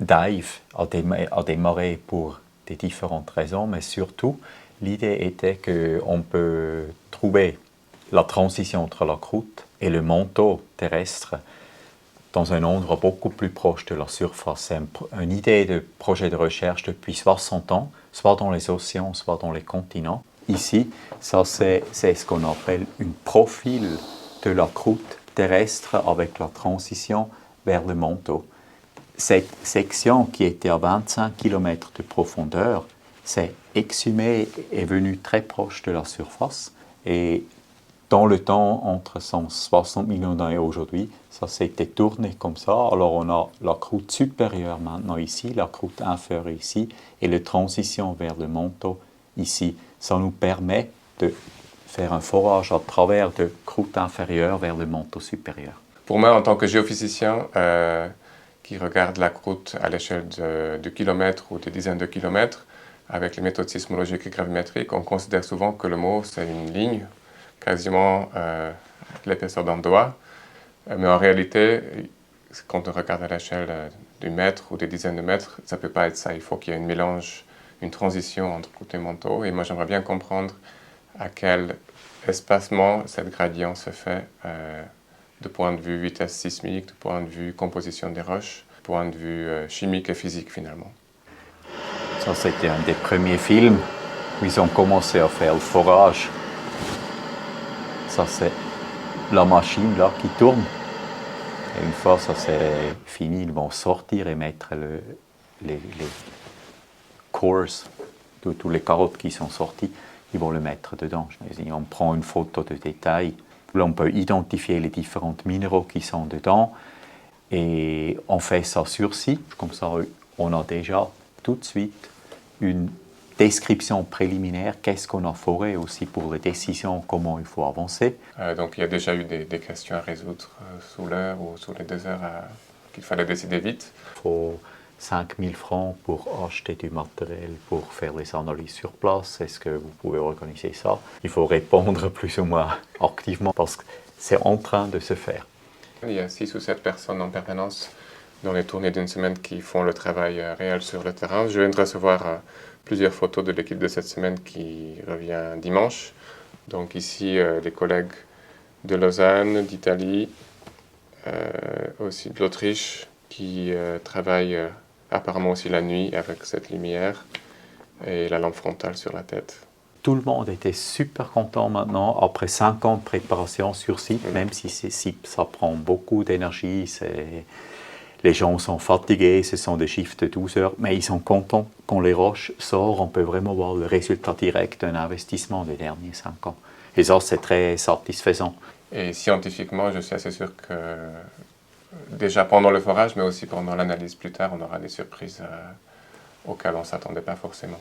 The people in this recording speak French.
dive a démarré pour des différentes raisons, mais surtout, l'idée était qu'on peut trouver la transition entre la croûte et le manteau terrestre dans un endroit beaucoup plus proche de la surface. C'est une idée de projet de recherche depuis 60 ans, soit dans les océans, soit dans les continents. Ici, ça c'est ce qu'on appelle un profil de la croûte terrestre avec la transition vers le manteau. Cette section qui était à 25 km de profondeur s'est exhumée et est venue très proche de la surface. Et dans le temps, entre 160 millions d'années aujourd'hui, ça s'était tourné comme ça. Alors on a la croûte supérieure maintenant ici, la croûte inférieure ici, et la transition vers le manteau ici. Ça nous permet de faire un forage à travers de croûte inférieure vers le manteau supérieur. Pour moi, en tant que géophysicien qui regarde la croûte à l'échelle de kilomètres ou de dizaines de kilomètres, avec les méthodes sismologiques et gravimétriques, on considère souvent que le mot, c'est une ligne, quasiment l'épaisseur d'un doigt. Mais en réalité, quand on regarde à l'échelle du mètre ou des dizaines de mètres, ça ne peut pas être ça. Il faut qu'il y ait un mélange, une transition entre croûte et manteau. Et moi, j'aimerais bien comprendre à quel espacement cette gradient se fait de point de vue vitesse sismique, de point de vue composition des roches, de point de vue chimique et physique finalement. Ça, c'était un des premiers films où ils ont commencé à faire le forage. Ça, c'est la machine là qui tourne. Et une fois ça c'est fini, ils vont sortir et mettre les cores, tous les carottes qui sont sorties, ils vont le mettre dedans. On prend une photo de détail. Là, on peut identifier les différents minéraux qui sont dedans. Et on fait ça sur site. Comme ça, on a déjà tout de suite une description préliminaire, qu'est-ce qu'on a foré aussi pour les décisions, comment il faut avancer. Donc il y a déjà eu des questions à résoudre sous l'heure ou sous les 2 heures qu'il fallait décider vite. Il faut 5 000 francs pour acheter du matériel pour faire les analyses sur place. Est-ce que vous pouvez organiser ça? Il faut répondre plus ou moins activement parce que c'est en train de se faire. Il y a 6 ou 7 personnes en permanence dans les tournées d'une semaine qui font le travail réel sur le terrain. Je viens de recevoir plusieurs photos de l'équipe de cette semaine qui revient dimanche. Donc ici, les collègues de Lausanne, d'Italie, aussi de l'Autriche, qui travaillent apparemment aussi la nuit avec cette lumière et la lampe frontale sur la tête. Tout le monde était super content maintenant, après 5 ans de préparation sur site, même si ça prend beaucoup d'énergie, les gens sont fatigués, ce sont des chiffres de 12 heures, mais ils sont contents. Quand les roches sortent, on peut vraiment voir le résultat direct d'un investissement des derniers 5 ans. Et ça, c'est très satisfaisant. Et scientifiquement, je suis assez sûr que déjà pendant le forage, mais aussi pendant l'analyse plus tard, on aura des surprises auxquelles on ne s'attendait pas forcément.